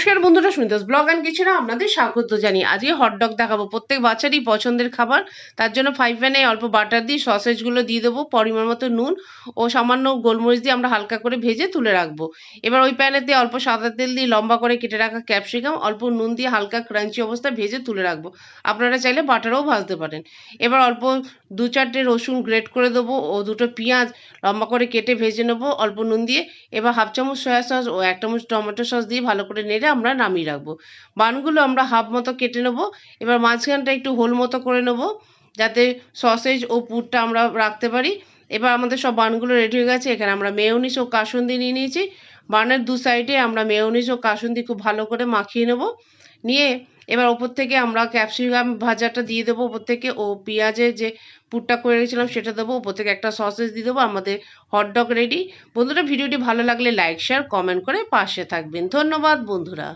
নমস্কার বন্ধুরা, সুনিতাস blog and কিচেনে আপনাদের স্বাগত জানিয়ে আজকে হটডগ দেখাবো। প্রত্যেক বাচ্চারই পছন্দের খাবার। তার জন্য ফ্রাই প্যানে অল্প বাটার দিয়ে সসেজগুলো দিয়ে দেবো, পরিমাণ মতো নুন ও সামান্য গোলমরিচ দিয়ে আমরা হালকা করে ভেজে তুলে রাখবো। এবার ওই প্যানেতে অল্প সাদা তেল দিয়ে লম্বা করে কেটে রাখা ক্যাপসিকাম অল্প নুন দিয়ে হালকা ক্রাঞ্চি অবস্থায় ভেজে তুলে রাখবো। আপনারা চাইলে বাটারেও ভাজতে পারেন। এবার অল্প 2-4টে রসুন গ্রেট করে দেবো ও 2টো পেঁয়াজ লম্বা করে কেটে ভেজে নেবো অল্প নুন দিয়ে। এবার হাফ চামচ সয়া সস ও 1 চামচ টমেটো সস দিয়ে ভালো করে নেড়ে আমরা নামিয়ে রাখবো। বানগুলো আমরা হাফ মতো কেটে নেবো। এবার মাঝখানটা একটু হোল মতো করে নেবো, যাতে সসেজ ও পুরটা আমরা রাখতে পারি। এবার আমাদের সব বানগুলো রেডি হয়ে গেছে। এখানে আমরা মেয়োনিজ ও কাসুন্দি নিয়ে নিয়েছি। বানের দু সাইডে আমরা মেয়োনিজ ও কাসুন্দি খুব ভালো করে মাখিয়ে নেবো। নিয়ে এবার ওপর থেকে আমরা ক্যাপসিকাম ভাজাটা দিয়ে দেবো ওপর থেকে, ও পেঁয়াজের যে পুরটা করে রেখেছিলাম সেটা দেবো। ওপর থেকে একটা সসেজ দিয়ে দেবো। আমাদের হটডগ রেডি। বন্ধুরা, ভিডিওটি ভালো লাগলে লাইক, শেয়ার, কমেন্ট করে পাশে থাকবেন। ধন্যবাদ বন্ধুরা।